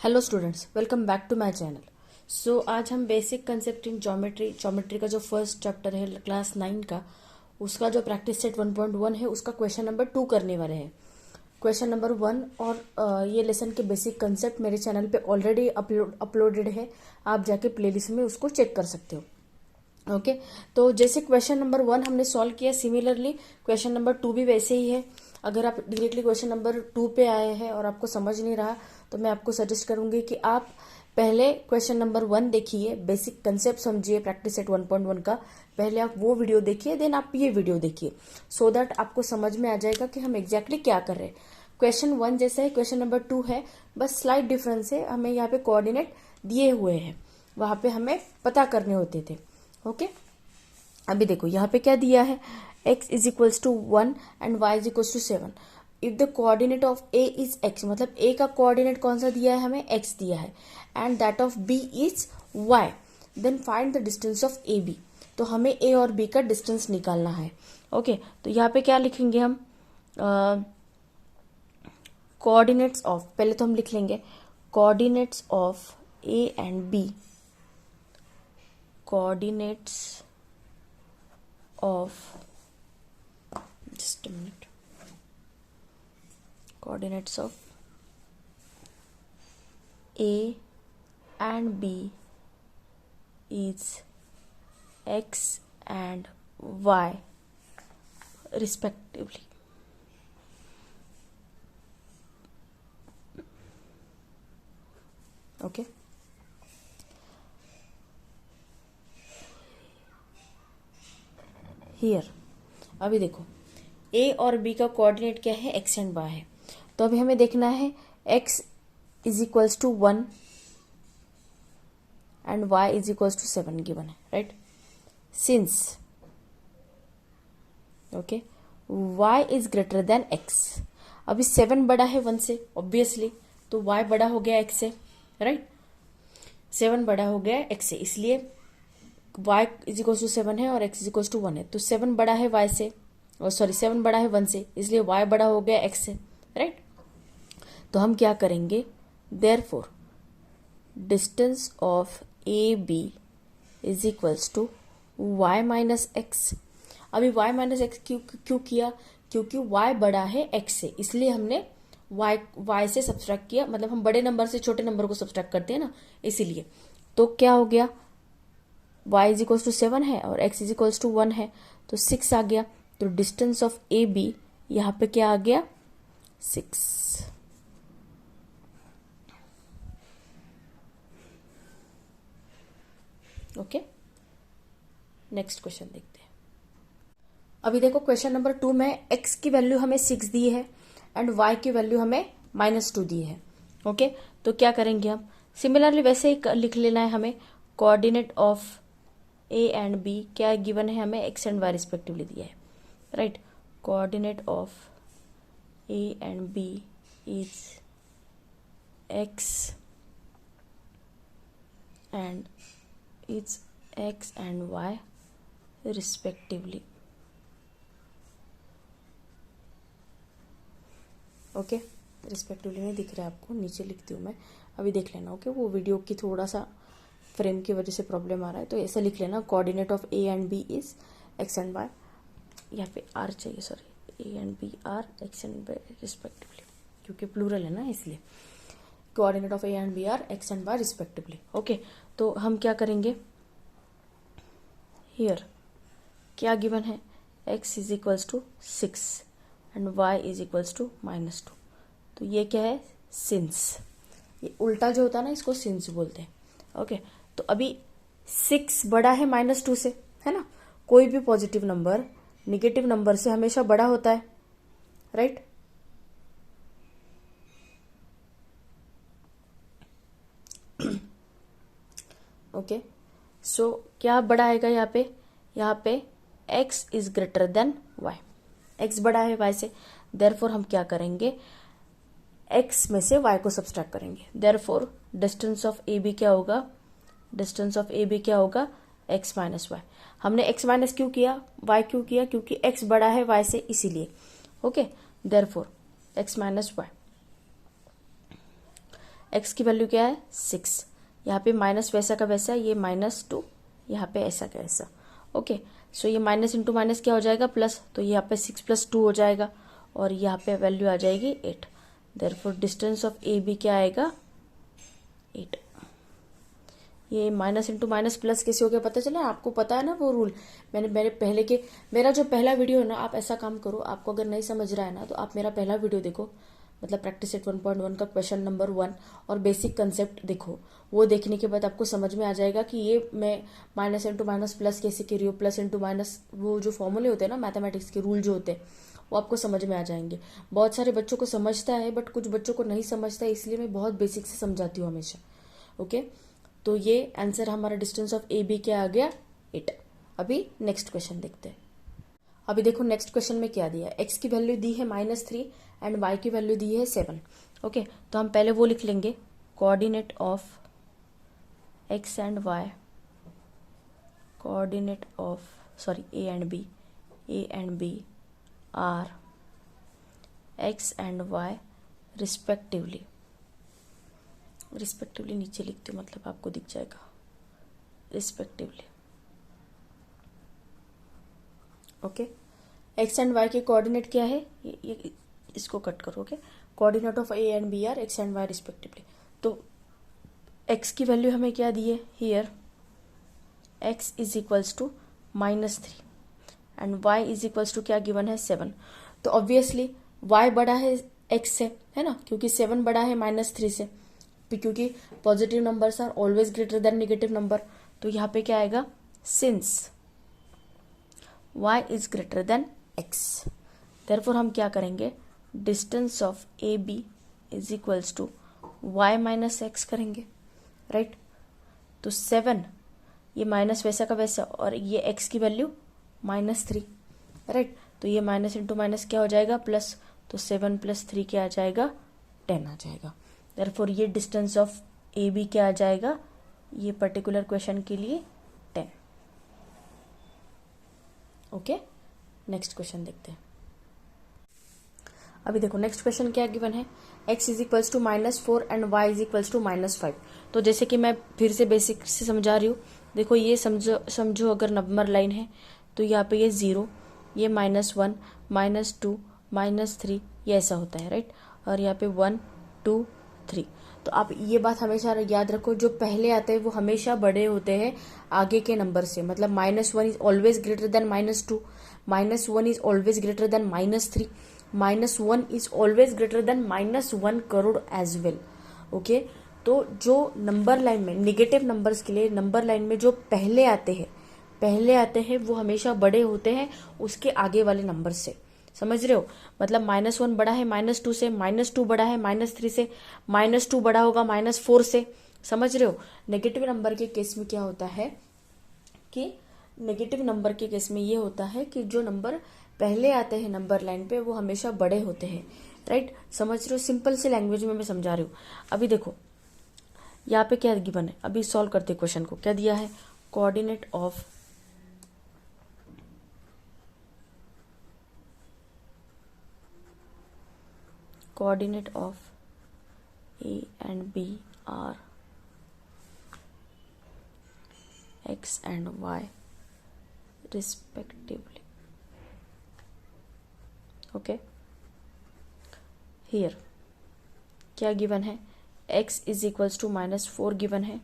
Hello students, welcome back to my channel. So आज हम basic concept in geometry का जो फर्स्ट चैप्टर है क्लास 9 का, उसका जो प्रैक्टिस सेट 1.1 है उसका क्वेश्चन नंबर 2 करने वाले हैं। क्वेश्चन नंबर 1 और ये लेसन के बेसिक कंसेप्ट मेरे चैनल पे ऑलरेडी अपलोडेड है, आप जाके प्लेलिस्ट में उसको चेक कर सकते हो। ओके तो जैसे क्वेश्चन नंबर 1 हमने सॉल्व किया, सिमिलरली क्वेश्चन नंबर 2 भी वैसे ही है। अगर आप डायरेक्टली क्वेश्चन नंबर 2 पे आए हैं और आपको समझ नहीं रहा तो मैं आपको सजेस्ट करूंगी कि आप पहले क्वेश्चन नंबर 1 देखिए, बेसिक कंसेप्ट समझिए प्रैक्टिस सेट 1.1 का। पहले आप वो वीडियो देखिए, देन आप ये वीडियो देखिए, सो दैट आपको समझ में आ जाएगा कि हम एग्जैक्टली क्या कर रहे हैं। क्वेश्चन 1 जैसा है क्वेश्चन नंबर 2 है, बस स्लाइट डिफरेंस है। हमें यहाँ पे कोऑर्डिनेट दिए हुए हैं, वहां पे हमें पता करने होते थे। ओके अभी देखो यहाँ पे क्या दिया है, x is equals to 1 and y is equals to 7। If the coordinate of a is x, मतलब a का कोऑर्डिनेट कौन सा दिया है, हमें x दिया है, and that of b is y, then find the distance of A B. तो हमें a और b का डिस्टेंस निकालना है। ओके तो यहाँ पे क्या लिखेंगे हम, कोऑर्डिनेट्स ऑफ, पहले तो हम लिख लेंगे coordinates of a and b, coordinates of, just a minute, coordinates of a and b is x and y respectively. Okay here अभी देखो a और b का कोऑर्डिनेट क्या है, x एंड y है। तो अभी हमें देखना है x is equals to 1 and y is equals to 7 given है, right. Since okay y is greater than x, अभी 7 बड़ा है 1 से ऑब्वियसली, तो y बड़ा हो गया x से, राइट। 7 बड़ा हो गया x से, इसलिए y इज इक्वल टू 7 है और x इज इक्वल टू 1 है, तो 7 बड़ा है y से, और सॉरी 7 बड़ा है 1 से, इसलिए y बड़ा हो गया x से, राइट। तो हम क्या करेंगे, therefore distance of A B is equals to y minus x. अभी y माइनस एक्स क्यों किया, क्योंकि y बड़ा है x से, इसलिए हमने y से सब्सट्रैक्ट किया, मतलब हम बड़े नंबर से छोटे नंबर को सब्सट्रैक्ट करते हैं ना, इसीलिए। तो क्या हो गया, y इज इक्वल्स टू 7 है और x इज इक्वल्स टू 1 है, तो 6 आ गया। तो डिस्टेंस ऑफ ए बी यहाँ पे क्या आ गया, 6। ओके नेक्स्ट क्वेश्चन देखते हैं। अभी देखो क्वेश्चन नंबर 2 में x की वैल्यू हमें 6 दी है एंड y की वैल्यू हमें -2 दी है। ओके तो क्या करेंगे हम, सिमिलरली वैसे ही लिख लेना है हमें। Coordinate of a and b क्या गिवन है, हमें x एंड y रिस्पेक्टिवली दिया है, right. Coordinate of a and b is x and it's x and y respectively. Okay respectively नहीं दिख रहा है आपको, नीचे लिखती हूँ मैं, अभी देख लेना। ओके वो वीडियो की थोड़ा सा फ्रेम की वजह से प्रॉब्लम आ रहा है, तो ऐसा लिख लेना, coordinate of A and B is x and y, यहाँ पे आर चाहिए, sorry, A and B are x and y respectively, क्योंकि प्लूरल है ना इसलिए। Coordinate of A and B are x and y respectively. Okay तो हम क्या करेंगे, हियर क्या गिवन है, x is equals to 6 and y is equals to -2। तो ये क्या है, सिंस, ये उल्टा जो होता है ना इसको सिंस बोलते हैं। ओके तो अभी 6 बड़ा है -2 से, है ना। कोई भी पॉजिटिव नंबर निगेटिव नंबर से हमेशा बड़ा होता है, राइट। ओके सो क्या बड़ा आएगा यहाँ पे x is greater than y, x बड़ा है y से, देयरफॉर हम क्या करेंगे, x में से y को सब्सट्रैक्ट करेंगे। Therefore distance of A B क्या होगा, डिस्टेंस ऑफ ए बी क्या होगा, x माइनस वाई। हमने x माइनस क्यों किया, y क्यों किया, क्योंकि x बड़ा है y से, इसीलिए। Okay therefore x minus Y x की वैल्यू क्या है 6, यहाँ पे माइनस वैसा का वैसा, ये -2, यहाँ पे ऐसा का ऐसा। ओके, सो ये माइनस इंटू माइनस क्या हो जाएगा प्लस, तो यहाँ पे 6 + 2 हो जाएगा और यहाँ पे वैल्यू आ जाएगी 8। Therefore distance of A B क्या आएगा 8। ये माइनस इंटू माइनस प्लस कैसे हो गया पता चला? आपको पता है ना वो रूल, मेरा जो पहला वीडियो है ना, आप ऐसा काम करो, आपको अगर नहीं समझ रहा है ना तो आप मेरा पहला वीडियो देखो, मतलब प्रैक्टिस सेट 1.1 का क्वेश्चन नंबर 1 और बेसिक कंसेप्ट देखो। वो देखने के बाद आपको समझ में आ जाएगा कि ये मैं माइनस इंटू माइनस प्लस कैसे कर रही हूँ, प्लस इंटू माइनस, वो जो फॉर्मूले होते हैं ना मैथमेटिक्स के रूल जो होते हैं वो आपको समझ में आ जाएंगे। बहुत सारे बच्चों को समझता है बट कुछ बच्चों को नहीं समझता है, इसलिए मैं बहुत बेसिक से समझाती हूँ हमेशा। ओके, तो ये आंसर हमारा डिस्टेंस ऑफ ए बी क्या आ गया 8। अभी नेक्स्ट क्वेश्चन देखते हैं। अभी देखो नेक्स्ट क्वेश्चन में क्या दिया है, एक्स की वैल्यू दी है -3 एंड वाई की वैल्यू दी है 7। ओके, तो हम पहले वो लिख लेंगे, coordinate of x and y, coordinate of A and B are x and y respectively नीचे लिखते हो, मतलब आपको दिख जाएगा respectively. Okay, x and y के कोऑर्डिनेट क्या है, ये इसको कट करो। Okay, coordinate of A and B are x and y respectively. तो एक्स की वैल्यू हमें क्या दी है here, x is equals to -3 and y is equals to क्या गिवन है 7। तो ऑब्वियसली वाई बड़ा है एक्स से, है ना, क्योंकि 7 बड़ा है -3 से, क्योंकि positive numbers are always greater than negative number. तो यहाँ पे क्या आएगा, since y is greater than x, therefore हम क्या करेंगे, distance of A B is equals to y minus x करेंगे, राइट। तो 7 ये माइनस वैसा का वैसा और ये x की वैल्यू -3, राइट। तो ये माइनस इंटू माइनस क्या हो जाएगा प्लस, तो 7 + 3 क्या आ जाएगा 10 आ जाएगा। देयरफॉर ये डिस्टेंस ऑफ ए बी क्या आ जाएगा, ये पर्टिकुलर क्वेश्चन के लिए 10। ओके, नेक्स्ट क्वेश्चन देखते हैं। अभी देखो नेक्स्ट क्वेश्चन क्या गिवन है, x is equals to -4 and y is equals to -5। तो जैसे कि मैं फिर से बेसिक से समझा रही हूँ, देखो ये समझो अगर नंबर लाइन है तो यहाँ पे ये 0, ये -1, -2, -3 ये ऐसा होता है, राइट। और यहाँ पे 1, 2, 3। तो आप ये बात हमेशा याद रखो, जो पहले आते हैं वो हमेशा बड़े होते हैं आगे के नंबर से, मतलब -1 is always greater than -2, -1 is always greater than -3, -1 is always greater than -1 crore as well. Okay, तो जो नंबर लाइन में नेगेटिव नंबर्स के लिए नंबर लाइन में जो पहले आते हैं वो हमेशा बड़े होते हैं उसके आगे वाले नंबर से, समझ रहे हो। मतलब -1 बड़ा है -2 से, -2 बड़ा है -3 से, -2 बड़ा होगा -4 से, समझ रहे हो। नेगेटिव नंबर के केस में क्या होता है कि नेगेटिव नंबर के केस में ये होता है कि जो नंबर पहले आते हैं नंबर लाइन पे वो हमेशा बड़े होते हैं, राइट। समझ रहे हो, सिंपल से लैंग्वेज में मैं समझा रही हूँ। अभी देखो यहाँ पे क्या गिवन है, अभी सॉल्व करते क्वेश्चन को। क्या दिया है, coordinate of A and B are X and Y respectively. Okay, here क्या गिवन है, x is equals to -4 given है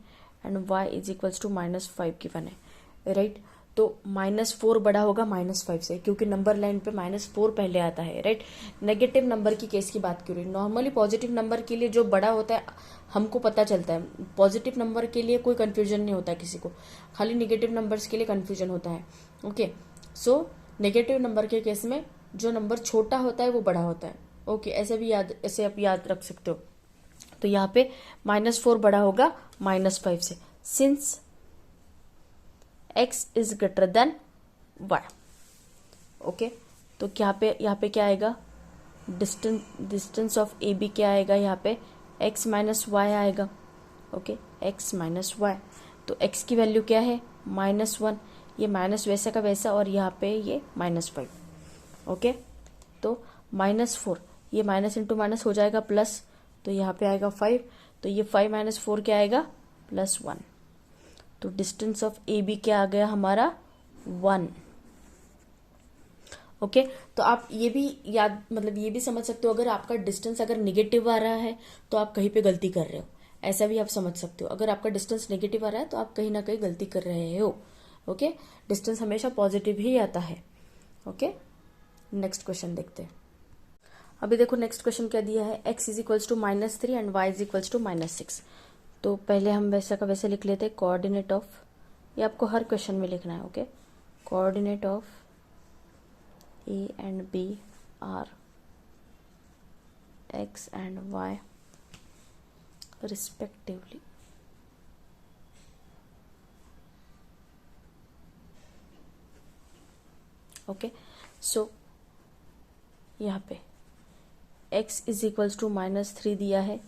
and y is equals to -5 given है, राइट। तो -4 बड़ा होगा -5 से, क्योंकि नंबर लाइन पे -4 पहले आता है, राइट। नेगेटिव नंबर की केस की बात करूँ, नॉर्मली पॉजिटिव नंबर के लिए जो बड़ा होता है हमको पता चलता है, पॉजिटिव नंबर के लिए कोई कंफ्यूजन नहीं होता किसी को, खाली नेगेटिव नंबर्स के लिए कंफ्यूजन होता है। ओके, सो नेगेटिव नंबर के केस में जो नंबर छोटा होता है वो बड़ा होता है। ओके, ऐसे आप याद रख सकते हो। तो यहाँ पे -4 बड़ा होगा -5 से, since x is greater than y। Okay, तो यहाँ पे क्या आएगा, डिस्टेंस ऑफ ए बी क्या आएगा, यहाँ पे x - y आएगा। ओके, x - y, तो x की वैल्यू क्या है -1, ये माइनस वैसा का वैसा और यहाँ पे ये -5। ओके, तो -4 ये माइनस इंटू माइनस हो जाएगा प्लस, तो यहाँ पे आएगा 5। तो ये 5 माइनस 4 क्या आएगा, +1। तो डिस्टेंस ऑफ ए बी क्या आ गया हमारा, 1। ओके, तो आप ये भी याद मतलब ये भी समझ सकते हो, अगर आपका डिस्टेंस अगर निगेटिव आ रहा है तो आप कहीं पे गलती कर रहे हो, ऐसा भी आप समझ सकते हो। अगर आपका डिस्टेंस नेगेटिव आ रहा है तो आप कहीं ना कहीं गलती कर रहे हो। ओके, डिस्टेंस हमेशा पॉजिटिव ही आता है। ओके, नेक्स्ट क्वेश्चन देखते हैं। अभी देखो नेक्स्ट क्वेश्चन क्या दिया है, x is equals to -3 and y is equals to -6। तो पहले हम वैसा का वैसे लिख लेते हैं, कोऑर्डिनेट ऑफ, ये आपको हर क्वेश्चन में लिखना है। Okay, coordinate of a and b are x and y respectively। Okay, so यहाँ पे x इज इक्वल्स टू -3 दिया है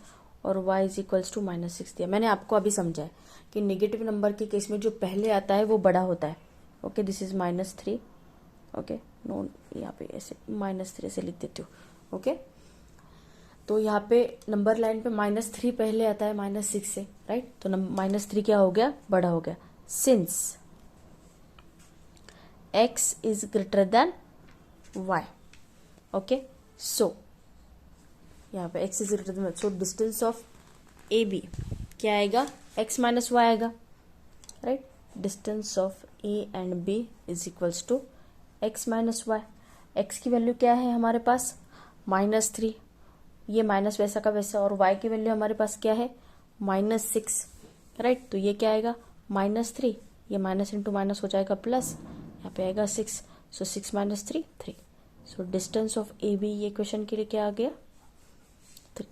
और y इज इक्वल्स टू -6 दिया। मैंने आपको अभी समझा है कि नेगेटिव नंबर के केस में जो पहले आता है वो बड़ा होता है। Okay, this is -3। Okay, no, यहाँ पे ऐसे -3 से लिख देती हूँ। ओके, तो यहाँ पे नंबर लाइन पे -3 पहले आता है -6 से, राइट। तो -3 क्या हो गया, बड़ा हो गया। Since x is greater than y। Okay, so यहाँ पे x is greater than, so distance of A B क्या आएगा, x माइनस वाई आएगा, right. Distance of A and B is equals to x minus Y. X की value क्या है हमारे पास, -3, ये माइनस वैसा का वैसा, और y की वैल्यू हमारे पास क्या है, -6, राइट। तो ये क्या आएगा, -3, ये माइनस इंटू माइनस हो जाएगा प्लस, यहाँ पे आएगा 6, so 6 minus 3 3। So distance of A B ये क्वेश्चन के लिए क्या आ गया, 3।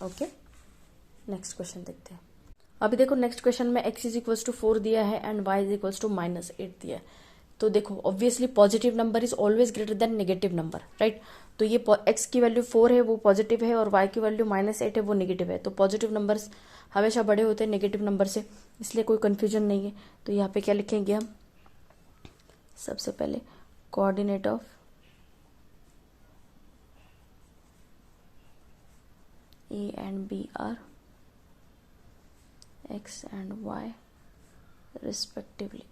ओके, नेक्स्ट क्वेश्चन देखते हैं। अभी देखो नेक्स्ट क्वेश्चन में x इज इक्वल्स टू 4 दिया है and y is equals to -8 दिया है। तो देखो obviously positive number is always greater than negative number, right. तो ये x की वैल्यू 4 है वो पॉजिटिव है और y की वैल्यू -8 है वो नेगेटिव है। तो पॉजिटिव नंबर्स हमेशा बड़े होते हैं नेगेटिव नंबर से, इसलिए कोई कंफ्यूजन नहीं है। तो यहाँ पे क्या लिखेंगे हम, सबसे पहले coordinate of A and B are x and y respectively।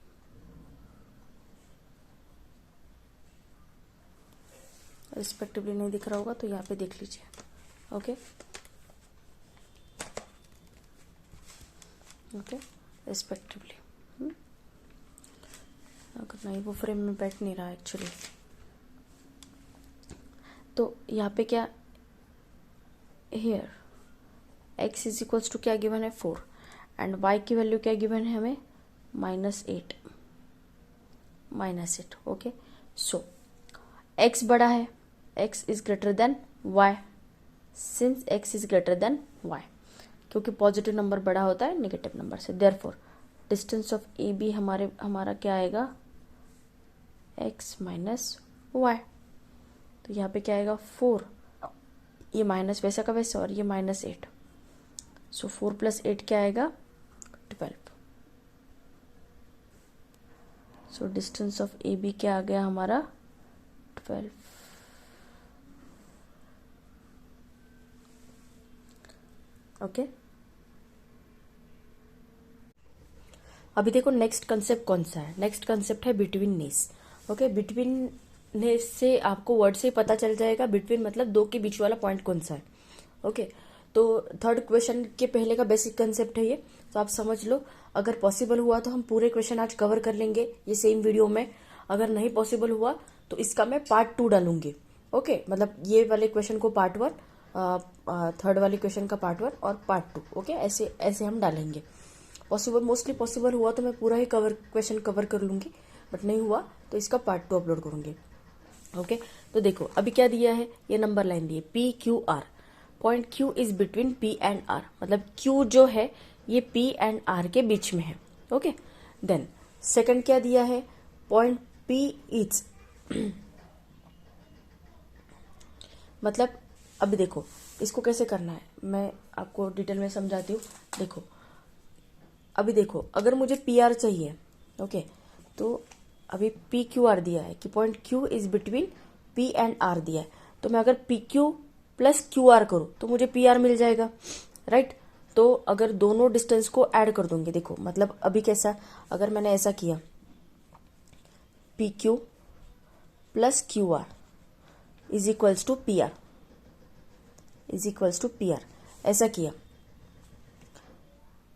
Respectively नहीं दिख रहा होगा तो यहाँ पे देख लीजिए। Okay, okay, respectively. अगर नहीं वो फ्रेम में बैठ नहीं रहा एक्चुअली, तो यहाँ पे क्या, here x is equals to क्या गिवन है, 4, एंड y की वैल्यू क्या गिवन है हमें, -8। ओके, सो x बड़ा है, x is greater than y, since x is greater than y, क्योंकि पॉजिटिव नंबर बड़ा होता है नेगेटिव नंबर से। Therefore distance of A B हमारा क्या आएगा, x माइनस y। तो यहाँ पे क्या आएगा, 4, ये माइनस वैसा का वैसा और ये -8, सो 4 + 8 क्या आएगा, 12। So distance of A B क्या आ गया हमारा, 12। ओके, अभी देखो नेक्स्ट कंसेप्ट कौन सा है, नेक्स्ट कंसेप्ट है बिटवीन नेस। ओके, बिटवीन नेस से आपको वर्ड से ही पता चल जाएगा, बिटवीन मतलब दो के बीच वाला पॉइंट कौन सा है। ओके, तो थर्ड क्वेश्चन के पहले का बेसिक कंसेप्ट है ये, तो आप समझ लो। अगर पॉसिबल हुआ तो हम पूरे क्वेश्चन आज कवर कर लेंगे ये सेम वीडियो में, अगर नहीं पॉसिबल हुआ तो इसका मैं पार्ट 2 डालूंगी। ओके, मतलब ये वाले क्वेश्चन को पार्ट 1, थर्ड वाले क्वेश्चन का पार्ट 1 और पार्ट 2। ओके, ऐसे ऐसे हम डालेंगे। पॉसिबल, मोस्टली पॉसिबल हुआ तो मैं पूरा ही क्वेश्चन कवर कर लूंगी, बट नहीं हुआ तो इसका पार्ट 2 अपलोड करूंगी। ओके, तो देखो अभी क्या दिया है, ये नंबर लाइन दी है PQR, point Q is between P and R, मतलब Q जो है ये P एंड R के बीच में है। ओके, देन सेकंड क्या दिया है, पॉइंट P इज मतलब अभी देखो इसको कैसे करना है मैं आपको डिटेल में समझाती हूँ। देखो अभी देखो, अगर मुझे PR चाहिए, ओके, तो अभी PQR दिया है कि point Q is between P and R दिया है, तो मैं अगर PQ प्लस क्यू आर करूँ तो मुझे पी आर मिल जाएगा, राइट। तो अगर दोनों डिस्टेंस को ऐड कर दूंगी, देखो मतलब अभी कैसा, अगर मैंने ऐसा किया P Q plus Q R is equals to P R, is equals to P R, ऐसा किया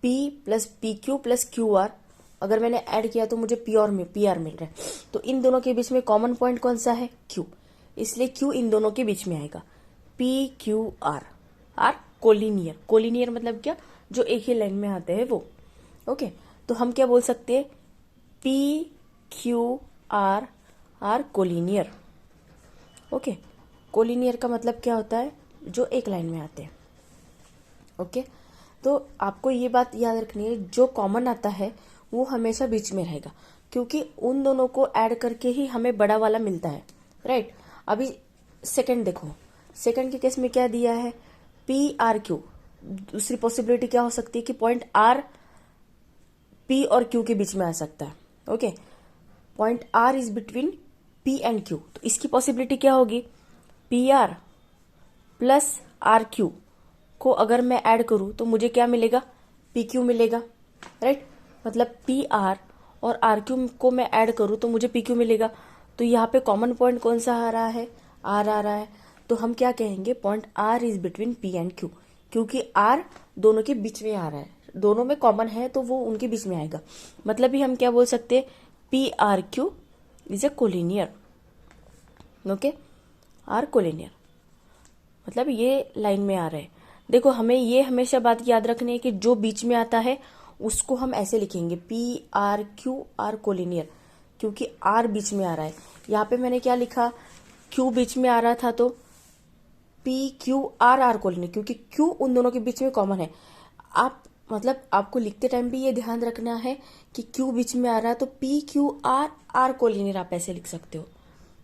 P plus P Q plus Q R, अगर मैंने ऐड किया तो मुझे पी आर मिल रहा है। तो इन दोनों के बीच में कॉमन पॉइंट कौन सा है, Q, इसलिए Q इन दोनों के बीच में आएगा। P Q R, R collinear, collinear मतलब क्या, जो एक ही लाइन में आते हैं वो, ओके। तो हम क्या बोल सकते हैं, P Q R R collinear, okay. Collinear का मतलब क्या होता है, जो एक लाइन में आते हैं, ओके। तो आपको ये बात याद रखनी है, जो कॉमन आता है वो हमेशा बीच में रहेगा, क्योंकि उन दोनों को ऐड करके ही हमें बड़ा वाला मिलता है, राइट। अभी सेकंड देखो, सेकंड के केस में क्या दिया है, पी आर क्यू। दूसरी पॉसिबिलिटी क्या हो सकती है कि पॉइंट आर पी और क्यू के बीच में आ सकता है, okay. Point R is between P and Q, तो इसकी पॉसिबिलिटी क्या होगी, P R plus R Q को अगर मैं ऐड करूं तो मुझे क्या मिलेगा, पी क्यू मिलेगा, राइट। मतलब पी आर और आर क्यू को मैं ऐड करूं तो मुझे पी क्यू मिलेगा। तो यहाँ पे कॉमन पॉइंट कौन सा आ रहा है, आर आ रहा है। तो हम क्या कहेंगे, point R is between P and Q, क्योंकि आर दोनों के बीच में आ रहा है, दोनों में कॉमन है तो वो उनके बीच में आएगा। मतलब भी हम क्या बोल सकते हैं, P R Q is a collinear, okay. Are collinear मतलब ये लाइन में आ रहा है। देखो हमें ये हमेशा बात याद रखनी है कि जो बीच में आता है उसको हम ऐसे लिखेंगे, P R Q are collinear, क्योंकि आर बीच में आ रहा है। यहाँ पे मैंने क्या लिखा, क्यू बीच में आ रहा था तो P Q R are collinear, क्योंकि क्यू उन दोनों के बीच में कॉमन है। आप मतलब आपको लिखते टाइम भी ये ध्यान रखना है कि क्यू बीच में आ रहा है तो P Q R are collinear आप ऐसे लिख सकते हो,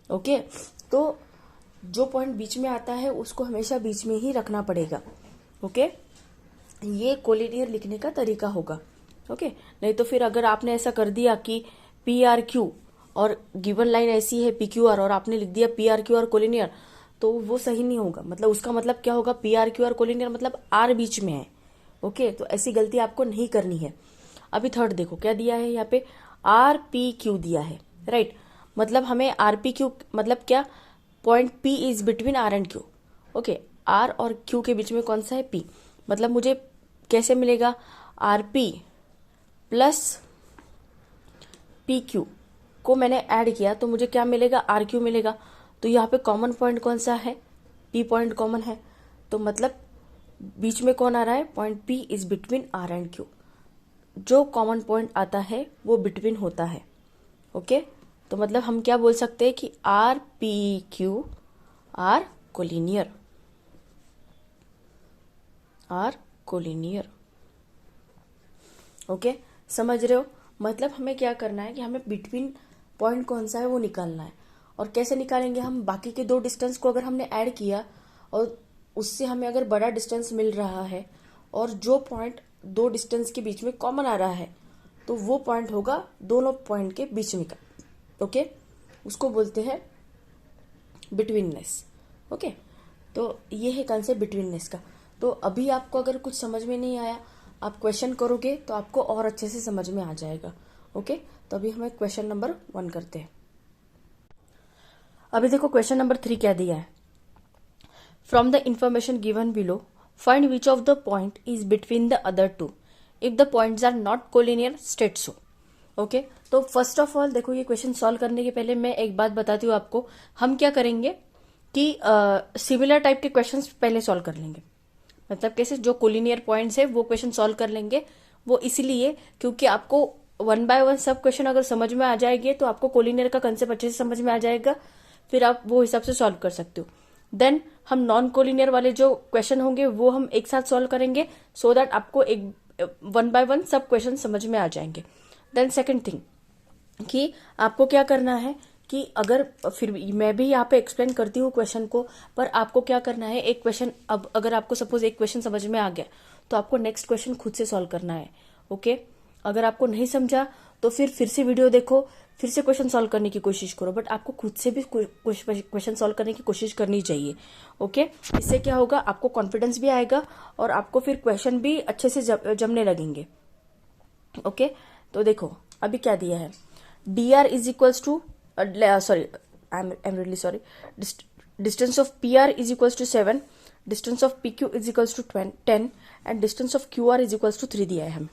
ओके। तो जो पॉइंट बीच में आता है उसको हमेशा बीच में ही रखना पड़ेगा, ओके। ये कोलिनियर लिखने का तरीका होगा, ओके। नहीं तो फिर अगर आपने ऐसा कर दिया कि पी आर क्यू और गिवन लाइन ऐसी है पी क्यू आर और आपने लिख दिया P R Q are collinear, तो वो सही नहीं होगा। मतलब उसका मतलब क्या होगा, P R Q are collinear मतलब आर बीच में है, ओके। तो ऐसी गलती आपको नहीं करनी है। अभी थर्ड देखो क्या दिया है, यहाँ पे आर पी क्यू दिया है, राइट। मतलब हमें आर पी क्यू मतलब क्या, point P is between R and Q, okay. R और क्यू के बीच में कौन सा है, पी। मतलब मुझे कैसे मिलेगा, R P plus P Q को मैंने ऐड किया तो मुझे क्या मिलेगा, आर क्यू मिलेगा। तो यहाँ पे कॉमन पॉइंट कौन सा है, पी पॉइंट कॉमन है, तो मतलब बीच में कौन आ रहा है, point P is between R and Q. जो कॉमन पॉइंट आता है वो बिटवीन होता है, ओके। तो मतलब हम क्या बोल सकते हैं कि R P Q are collinear, are collinear, okay. समझ रहे हो। मतलब हमें क्या करना है कि हमें बिटवीन पॉइंट कौन सा है वो निकालना है। और कैसे निकालेंगे हम, बाकी के दो डिस्टेंस को अगर हमने ऐड किया और उससे हमें अगर बड़ा डिस्टेंस मिल रहा है और जो पॉइंट दो डिस्टेंस के बीच में कॉमन आ रहा है तो वो पॉइंट होगा दोनों पॉइंट के बीच में का, ओके। उसको बोलते हैं बिटवीननेस, ओके। तो ये है कंसेप्ट बिटवीननेस का। तो अभी आपको अगर कुछ समझ में नहीं आया, आप क्वेश्चन करोगे तो आपको और अच्छे से समझ में आ जाएगा, ओके। तो अभी हमें क्वेश्चन नंबर 1 करते हैं। अभी देखो क्वेश्चन नंबर 3 क्या दिया है, from the information given below find which of the point is between the other two, if the points are not collinear state so, okay. तो फर्स्ट ऑफ ऑल देखो, ये क्वेश्चन सॉल्व करने के पहले मैं एक बात बताती हूँ आपको, हम क्या करेंगे कि सिमिलर टाइप के क्वेश्चंस पहले सॉल्व कर लेंगे। मतलब कैसे, जो कोलिनियर पॉइंट्स है वो क्वेश्चन सॉल्व कर लेंगे। वो इसलिए क्योंकि आपको 1 बाय 1 सब क्वेश्चन अगर समझ में आ जाएंगे तो आपको कोलिनियर का कंसेप्ट अच्छे से समझ में आ जाएगा, फिर आप वो हिसाब से सॉल्व कर सकते हो। देन हम नॉन कोलिनियर वाले जो क्वेश्चन होंगे वो हम एक साथ सॉल्व करेंगे, सो दैट आपको एक 1 बाय 1 सब क्वेश्चन समझ में आ जाएंगे। देन सेकेंड थिंग कि आपको क्या करना है कि अगर फिर मैं भी यहाँ पे एक्सप्लेन करती हूँ क्वेश्चन को, पर आपको क्या करना है, एक क्वेश्चन अब अगर आपको सपोज एक क्वेश्चन समझ में आ गया तो आपको नेक्स्ट क्वेश्चन खुद से सॉल्व करना है, ओके। अगर आपको नहीं समझा तो फिर से वीडियो देखो, फिर से क्वेश्चन सॉल्व करने की कोशिश करो, बट आपको खुद से भी क्वेश्चन सॉल्व करने की कोशिश करनी चाहिए। ओके, इससे क्या होगा, आपको कॉन्फिडेंस भी आएगा और आपको फिर क्वेश्चन भी अच्छे से जमने लगेंगे। ओके, तो देखो अभी क्या दिया है, dr is equals to sorry I am really sorry, distance of pr is equals to 7, distance of pq is equals to 10 and distance of qr is equals to 3 दिया है हमें।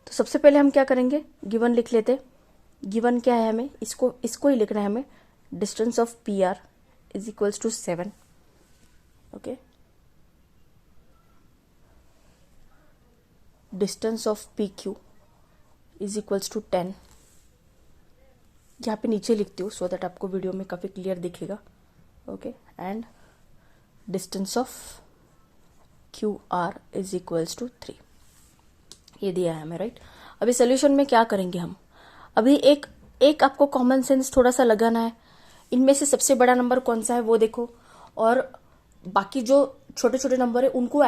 तो सबसे पहले हम क्या करेंगे, गिवन लिख लेते। गिवन क्या है हमें, इसको ही लिखना है हमें, distance of pr is equals to 7। Okay, distance of pq is equals to 10। यहाँ पे नीचे लिखती हूँ सो दैट आपको वीडियो में काफी क्लियर दिखेगा। Okay, and distance of qr is equals to 3, ये दिया है हमें, राइट। अभी सोल्यूशन में क्या करेंगे हम, अभी एक आपको कॉमन सेंस थोड़ा सा लगाना है। इनमें से सबसे बड़ा नंबर कौन सा है वो देखो, और बाकी जो छोटे छोटे नंबर है उनको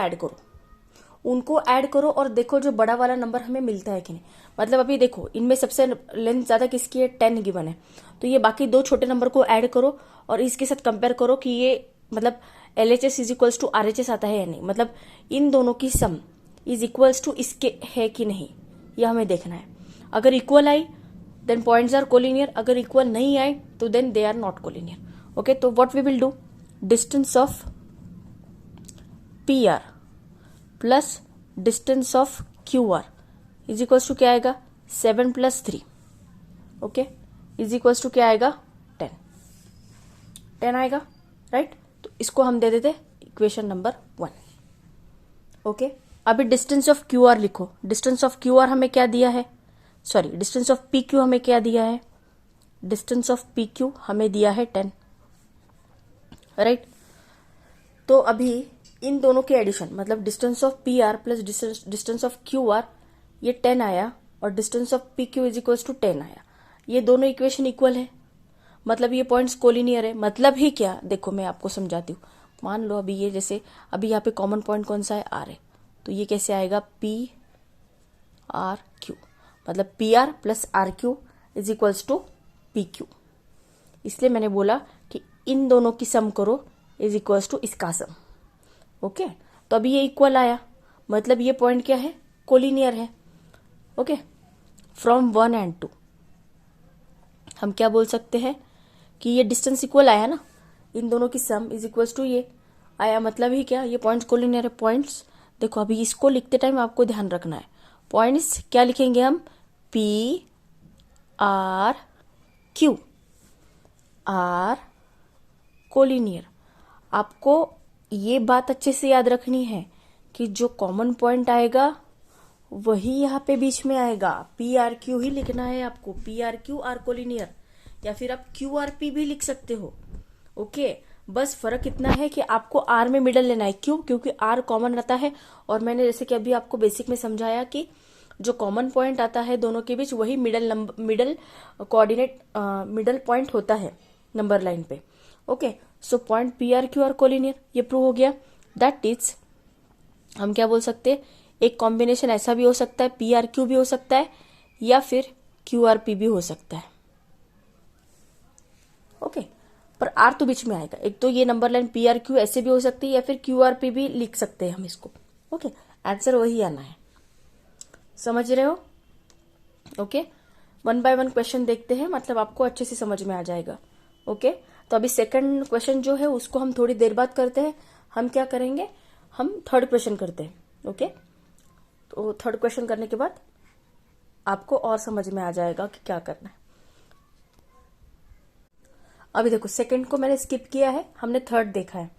ऐड करो और देखो जो बड़ा वाला नंबर हमें मिलता है कि नहीं। मतलब अभी देखो इनमें सबसे लेंथ ज्यादा किसकी है, 10 गिवन है, तो ये बाकी दो छोटे नंबर को ऐड करो और इसके साथ कंपेयर करो कि ये मतलब LHS is equals to RHS आता है या नहीं, मतलब इन दोनों की सम इज इक्वल्स टू इसके है कि नहीं, यह हमें देखना है। अगर इक्वल आई देन पॉइंट्स आर कोलिनियर, अगर इक्वल नहीं आए तो then they are not collinear. Okay, तो what we will do, distance of PR plus distance of QR is equals to क्या आएगा, 7 + 3। ओके, इज इक्वल्स टू क्या आएगा, 10 आएगा, राइट। तो इसको हम दे देते इक्वेशन नंबर 1। ओके, अभी डिस्टेंस ऑफ QR लिखो। डिस्टेंस ऑफ QR हमें क्या दिया है, सॉरी डिस्टेंस ऑफ PQ हमें क्या दिया है, डिस्टेंस ऑफ PQ हमें दिया है 10, राइट। तो अभी इन दोनों के एडिशन, मतलब distance of PR plus distance of QR, ये 10 आया और distance of PQ is equals to 10 आया। ये दोनों इक्वेशन इक्वल है, मतलब ये पॉइंट्स कोलिनियर है। मतलब ही क्या, देखो मैं आपको समझाती हूँ। मान लो अभी ये जैसे अभी यहाँ पे कॉमन पॉइंट कौन सा है, R है, तो ये कैसे आएगा, PRQ, मतलब PR plus RQ is equals to PQ। इसलिए मैंने बोला कि इन दोनों की सम करो इज इक्वल्स टू इसका सम। ओके, तो अभी ये इक्वल आया, मतलब ये पॉइंट क्या है, कोलिनियर है। ओके, फ्रॉम 1 and 2 हम क्या बोल सकते हैं कि ये डिस्टेंस इक्वल आया ना, इन दोनों की सम इज इक्वल्स टू ये आया। मतलब ही क्या, ये पॉइंट्स कोलिनियर है। पॉइंट्स देखो अभी इसको लिखते टाइम आपको ध्यान रखना है, पॉइंट्स क्या लिखेंगे हम, PRQ, आर कोलिनियर। आपको ये बात अच्छे से याद रखनी है कि जो कॉमन पॉइंट आएगा वही यहाँ पे बीच में आएगा। PRQ ही लिखना है आपको, PRQ आर कोलिनियर, या फिर आप QRP भी लिख सकते हो। ओके, बस फर्क इतना है कि आपको R में मिडल लेना है। क्यों, क्योंकि R कॉमन रहता है, और मैंने जैसे कि अभी आपको बेसिक में समझाया कि जो कॉमन पॉइंट आता है दोनों के बीच वही मिडल कोऑर्डिनेट मिडल पॉइंट होता है नंबर लाइन पे। Okay, so point PRQ are collinear, ये प्रूव हो गया। दैट इज हम क्या बोल सकते हैं, एक कॉम्बिनेशन ऐसा भी हो सकता है, PRQ भी हो सकता है या फिर QRP भी हो सकता है। ओके, पर R तो बीच में आएगा। एक तो ये नंबर लाइन PRQ ऐसे भी हो सकती है या फिर QRP भी लिख सकते हैं हम इसको। ओके, आंसर वही आना है, समझ रहे हो। ओके, 1 by 1 क्वेश्चन देखते हैं, मतलब आपको अच्छे से समझ में आ जाएगा। ओके, तो अभी सेकंड क्वेश्चन जो है उसको हम थोड़ी देर बाद करते हैं। हम क्या करेंगे, हम थर्ड क्वेश्चन करते हैं। ओके, तो थर्ड क्वेश्चन करने के बाद आपको और समझ में आ जाएगा कि क्या करना है। अभी देखो सेकंड को मैंने स्किप किया है, हमने थर्ड देखा है।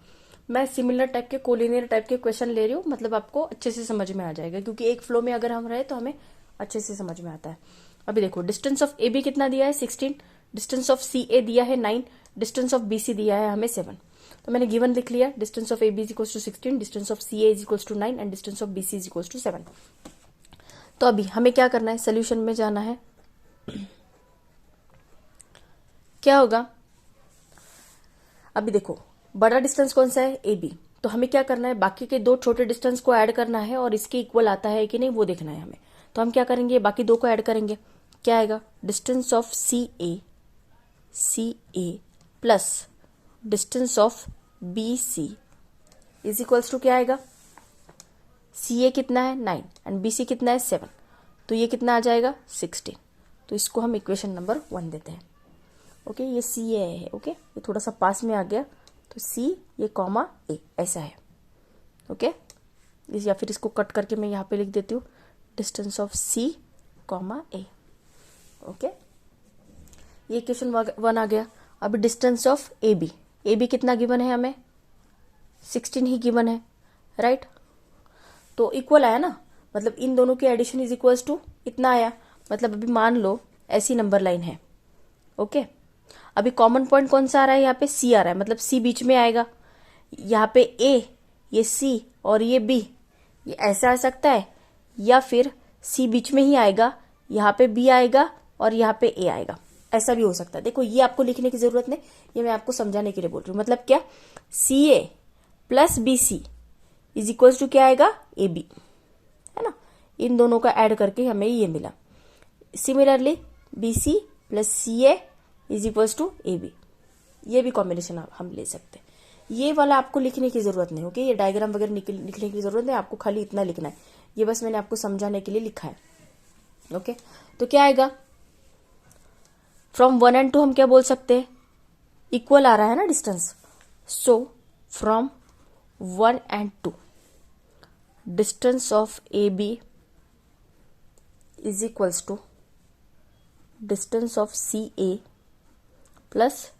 मैं सिमिलर टाइप के कोलिनियर टाइप के क्वेश्चन ले रही हूँ, मतलब आपको अच्छे से समझ में आ जाएगा, क्योंकि एक फ्लो में अगर हम रहे तो हमें अच्छे से समझ में आता है। अभी देखो डिस्टेंस ऑफ AB कितना दिया है, 16, डिस्टेंस ऑफ CA दिया है 9, डिस्टेंस ऑफ BC दिया है हमें 7। तो मैंने गिवन लिख लिया, distance of AB is equal to 16, distance of CA is equal to 9 and distance of BC is equal to 7। तो अभी हमें क्या करना है, सोल्यूशन में जाना है। क्या होगा, अभी देखो बड़ा डिस्टेंस कौन सा है, AB, तो हमें क्या करना है, बाकी के दो छोटे डिस्टेंस को ऐड करना है और इसके इक्वल आता है कि नहीं वो देखना है हमें। तो हम क्या करेंगे, बाकी दो को ऐड करेंगे, क्या आएगा, distance of C A plus distance of B C is equals to क्या आएगा, सी ए कितना है 9 एंड बी सी कितना है 7, तो ये कितना आ जाएगा 16। तो इसको हम इक्वेशन नंबर 1 देते हैं। ओके, ये सी ए है। ओके, ये थोड़ा सा पास में आ गया, तो सी ये कॉमा ए ऐसा है। ओके, या फिर इसको कट करके मैं यहाँ पे लिख देती हूँ, distance of C comma A. Okay, ये इक्वेशन 1 आ गया। अभी डिस्टेंस ऑफ ए बी कितना गिवन है हमें, 16 ही गिवन है, राइट। तो इक्वल आया ना, मतलब इन दोनों की एडिशन इज इक्वल्स टू इतना आया। मतलब अभी मान लो ऐसी नंबर लाइन है। ओके, अभी कॉमन पॉइंट कौन सा आ रहा है, यहाँ पे सी आ रहा है, मतलब सी बीच में आएगा। यहाँ पे ए, ये सी और ये बी, ये ऐसा आ सकता है, या फिर सी बीच में ही आएगा, यहाँ पे बी आएगा और यहाँ पे ए आएगा, ऐसा भी हो सकता है। देखो, ये आपको लिखने की जरूरत नहीं, ये मैं आपको समझाने के लिए बोल रही हूँ। मतलब क्या, C A plus B C is equals to क्या आएगा, ए बी, है ना। इन दोनों का ऐड करके हमें ये मिला। Similarly B C plus C A is equals to A B, ये भी कॉम्बिनेशन हम ले सकते हैं। ये वाला आपको लिखने की जरूरत नहीं। ओके, ये डायग्राम वगैरह लिखने की जरूरत नहीं, आपको खाली इतना लिखना है। ये बस मैंने आपको समझाने के लिए लिखा है। ओके, तो क्या आएगा, फ्रॉम 1 and 2 हम क्या बोल सकते हैं, इक्वल आ रहा है ना distance. So from 1 and 2 distance of A B is equals to distance of C A plus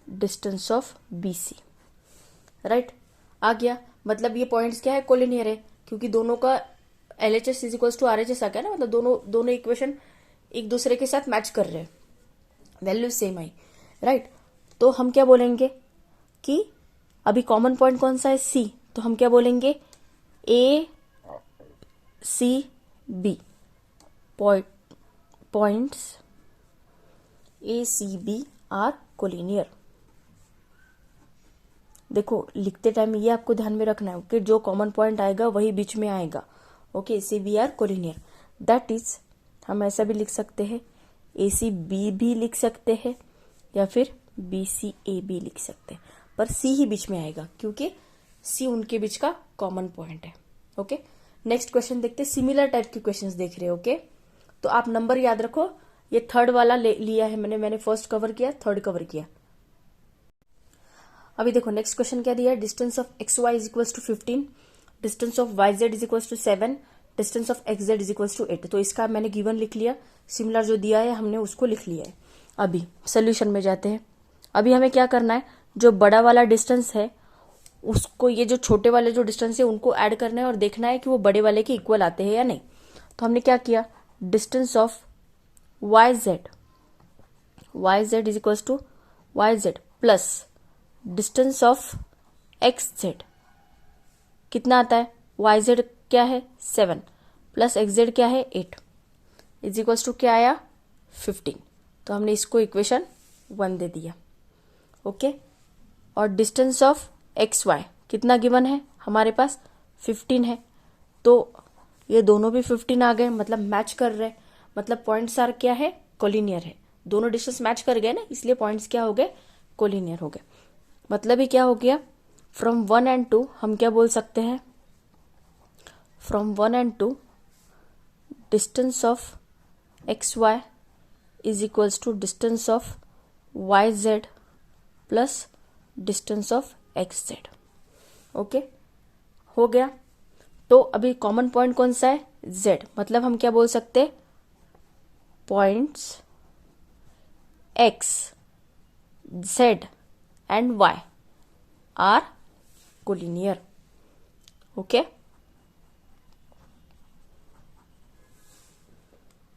distance of B C, right. आ गया, मतलब ये पॉइंट्स क्या है, कोलिनियर है, क्योंकि दोनों का LHS is equals to RHS आ गया ना, मतलब दोनों इक्वेशन एक दूसरे के साथ मैच कर रहे हैं, वैल्यू सेम आई, राइट। तो हम क्या बोलेंगे कि अभी कॉमन पॉइंट कौन सा है, सी, तो हम क्या बोलेंगे, A C B points A C B are collinear. देखो, लिखते टाइम ये आपको ध्यान में रखना है कि जो कॉमन पॉइंट आएगा वही बीच में आएगा। Okay, C B are collinear, that is हम ऐसा भी लिख सकते हैं, ए सी बी भी लिख सकते हैं, या फिर बी सी ए भी लिख सकते हैं, पर सी ही बीच में आएगा क्योंकि सी उनके बीच का कॉमन पॉइंट है। ओके, नेक्स्ट क्वेश्चन देखते हैं। सिमिलर टाइप के क्वेश्चंस देख रहे हो। ओके, तो आप नंबर याद रखो, ये थर्ड वाला लिया है मैंने फर्स्ट कवर किया, थर्ड कवर किया। अभी देखो नेक्स्ट क्वेश्चन क्या दिया है, distance of X Y is equals to 15, distance of Y Z is equals to 7, distance of X Z is equals to 8। तो इसका मैंने गिवन लिख लिया, सिमिलर जो दिया है हमने उसको लिख लिया है। अभी सोल्यूशन में जाते हैं। अभी हमें क्या करना है, जो बड़ा वाला डिस्टेंस है उसको, ये जो छोटे वाले जो डिस्टेंस है उनको ऐड करना है और देखना है कि वो बड़े वाले के इक्वल आते हैं या नहीं। तो हमने क्या किया, distance of Y Z is equals to Y Z plus distance of X Z कितना आता है, वाई जेड क्या है 7 प्लस एक्स जेड क्या है 8 इज इक्वल्स टू क्या आया 15। तो हमने इसको इक्वेशन 1 दे दिया। ओके, और डिस्टेंस ऑफ एक्स वाई कितना गिवन है हमारे पास 15 है, तो ये दोनों भी 15 आ गए, मतलब मैच कर रहे, मतलब पॉइंट्स आर क्या है, कोलिनियर है। दोनों डिस्टेंस मैच कर गए ना, इसलिए पॉइंट्स क्या हो गए, कोलिनियर हो गए। मतलब ही क्या हो गया, फ्रॉम 1 and 2 हम क्या बोल सकते हैं, from 1 and 2 distance of X Y is equals to distance of Y Z plus distance of X Z. Okay, हो गया। तो अभी कॉमन पॉइंट कौन सा है, जेड, मतलब हम क्या बोल सकते हैं, points X Z and Y are collinear. Okay,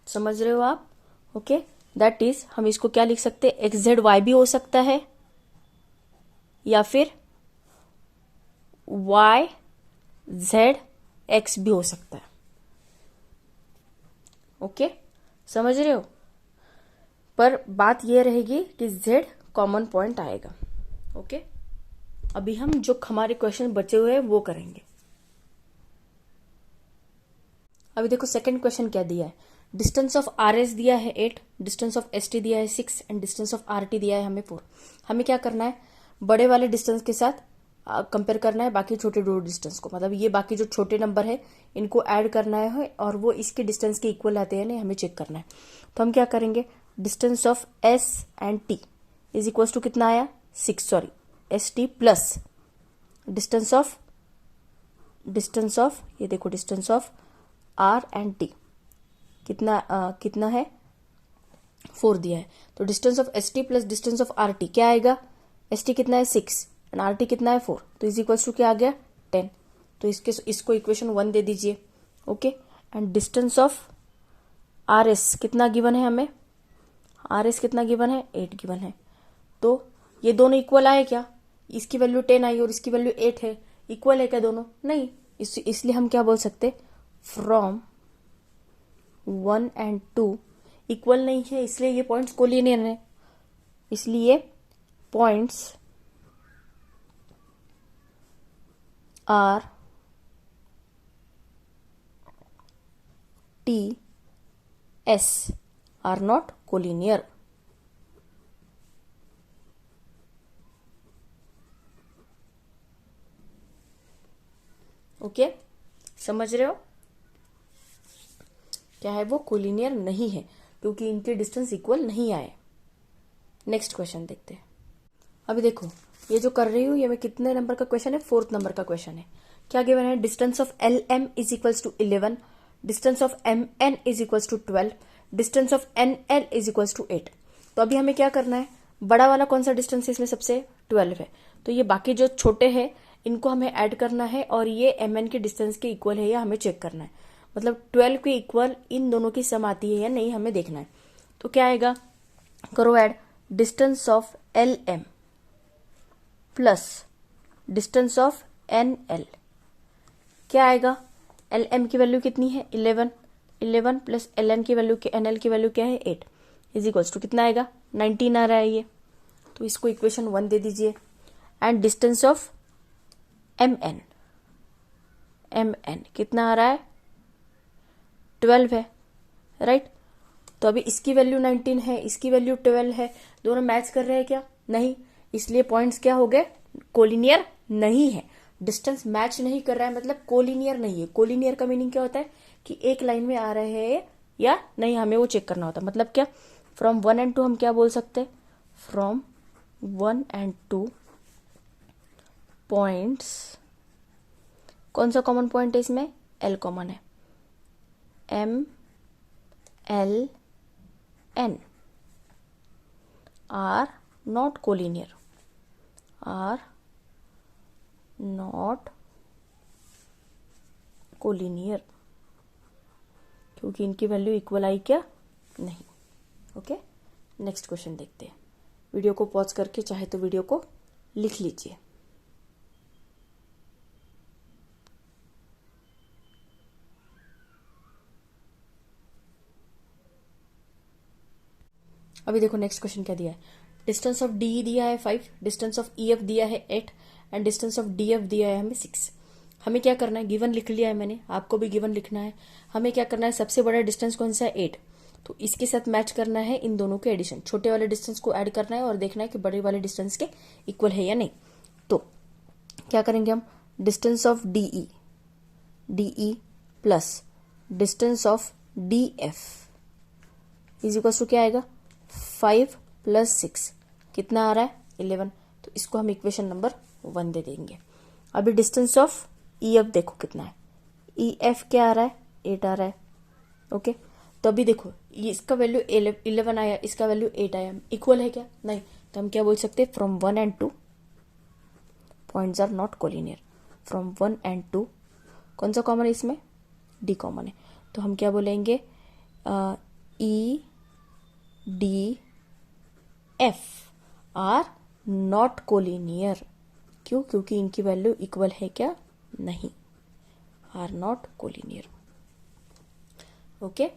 समझ रहे हो आप। ओके, दैट इज हम इसको क्या लिख सकते हैं, एक्स जेड वाई भी हो सकता है या फिर वाई जेड एक्स भी हो सकता है। ओके, समझ रहे हो, पर बात यह रहेगी कि जेड कॉमन पॉइंट आएगा। ओके, अभी हम जो हमारे क्वेश्चन बचे हुए हैं वो करेंगे। अभी देखो सेकंड क्वेश्चन क्या दिया है, डिस्टेंस ऑफ आर एस दिया है 8, डिस्टेंस ऑफ एस टी दिया है 6 and distance of R T दिया है हमें 4। हमें क्या करना है, बड़े वाले डिस्टेंस के साथ कंपेयर करना है बाकी छोटे दो डिस्टेंस को, मतलब ये बाकी जो छोटे नंबर है इनको ऐड करना है और वो इसके डिस्टेंस के इक्वल आते हैं नहीं, हमें चेक करना है। तो हम क्या करेंगे, distance of S and T is equal to कितना आया 6, sorry S T plus distance of ये देखो distance of R and T कितना है 4 दिया है। तो distance of S T plus distance of R T क्या आएगा, एस टी कितना है 6 एंड आर टी कितना है 4, तो इज इक्वल टू क्या आ गया 10। तो इसको इक्वेशन 1 दे दीजिए। Okay, and distance of R S कितना गिवन है हमें, आर एस कितना गिवन है 8 गिवन है। तो ये दोनों इक्वल आए क्या, इसकी वैल्यू 10 आई और इसकी वैल्यू 8 है, इक्वल है क्या दोनों, नहीं। इसलिए हम क्या बोल सकते, फ्रॉम 1 एंड 2 इक्वल नहीं है, इसलिए ये पॉइंट्स कोलिनियर है। इसलिए points R T S R not collinear. Okay, समझ रहे हो क्या है, वो कोलिनियर नहीं है क्योंकि इनके डिस्टेंस इक्वल नहीं आए। नेक्स्ट क्वेश्चन देखते हैं। अभी देखो ये जो कर रही हूं ये मैं कितने नंबर का क्वेश्चन है, 4th नंबर का क्वेश्चन है। क्या गिवन है, distance of L M is equals to 11, distance of M N is equals to 12, distance of N L is equals to 8। तो अभी हमें क्या करना है, बड़ा वाला कौन सा डिस्टेंस है इसमें, सबसे 12 है। तो ये बाकी जो छोटे हैं इनको हमें ऐड करना है और ये एम एन के डिस्टेंस के इक्वल है या हमें चेक करना है, मतलब 12 के इक्वल इन दोनों की सम आती है या नहीं हमें देखना है। तो क्या आएगा, करो add, distance of L M plus distance of N L क्या आएगा, एल एम की वैल्यू कितनी है 11 प्लस एल एन की वैल्यू, एन एल की वैल्यू क्या है 8 इज इक्वल्स टू कितना आएगा 19 आ रहा है ये। तो इसको इक्वेशन 1 दे दीजिए। And distance of M N कितना आ रहा है 12 है, राइट। तो अभी इसकी वैल्यू 19 है, इसकी वैल्यू 12 है, दोनों मैच कर रहे हैं क्या, नहीं। इसलिए पॉइंट्स क्या हो गए, कोलिनियर नहीं है। डिस्टेंस मैच नहीं कर रहा है मतलब कोलिनियर नहीं है। कोलिनियर का मीनिंग क्या होता है कि एक लाइन में आ रहे हैं या नहीं, हमें वो चेक करना होता है। मतलब क्या, फ्रॉम 1 एंड 2 हम क्या बोल सकते हैं, फ्रॉम 1 एंड 2 पॉइंट्स, कौन सा कॉमन पॉइंट है इसमें, एल कॉमन है, M L N are not collinear, are not collinear क्योंकि इनकी वैल्यू इक्वल आई क्या, नहीं। ओके, नेक्स्ट क्वेश्चन देखते हैं। वीडियो को पॉज करके चाहे तो वीडियो को लिख लीजिए। अभी देखो नेक्स्ट क्वेश्चन क्या दिया है, डिस्टेंस ऑफ डी दिया है 5, डिस्टेंस ऑफ ई एफ दिया है 8 and distance of D F दिया है हमें 6। हमें क्या करना है, गिवन लिख लिया है मैंने, आपको भी गिवन लिखना है। हमें क्या करना है, सबसे बड़ा डिस्टेंस कौन सा है 8, तो इसके साथ मैच करना है इन दोनों के एडिशन, छोटे वाले डिस्टेंस को ऐड करना है और देखना है कि बड़े वाले डिस्टेंस के इक्वल है या नहीं। तो क्या करेंगे हम, distance of D E plus distance of D F is equal to क्या आएगा 5 प्लस 6 कितना आ रहा है 11। तो इसको हम इक्वेशन नंबर 1 दे देंगे। अभी डिस्टेंस ऑफ ई एफ देखो कितना है, ई एफ क्या आ रहा है 8 आ रहा है। ओके, तो अभी देखो ये इसका वैल्यू 11 आया, इसका वैल्यू 8 आया, इक्वल है क्या, नहीं। तो हम क्या बोल सकते हैं, from 1 and 2 points are not collinear. From 1 and 2 कौन सा कॉमन है इसमें, डी कॉमन है। तो हम क्या बोलेंगे, E D F R not collinear. क्यों, क्योंकि इनकी वैल्यू इक्वल है क्या, नहीं, आर नॉट कोलिनियर। ओके,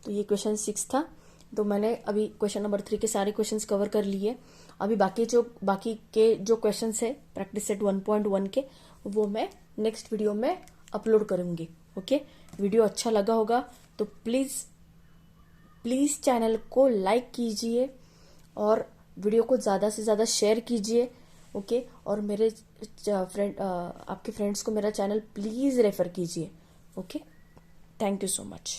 तो ये क्वेश्चन 6 था। तो मैंने अभी क्वेश्चन नंबर 3 के सारे क्वेश्चंस कवर कर लिए। अभी बाकी के जो क्वेश्चंस है प्रैक्टिस सेट 1.1 के, वो मैं नेक्स्ट वीडियो में अपलोड करूंगी। ओके, वीडियो अच्छा लगा होगा तो प्लीज प्लीज़ चैनल को लाइक कीजिए और वीडियो को ज़्यादा से ज़्यादा शेयर कीजिए। ओके, और मेरे आपके फ्रेंड्स को मेरा चैनल प्लीज़ रेफ़र कीजिए। Okay, thank you so much.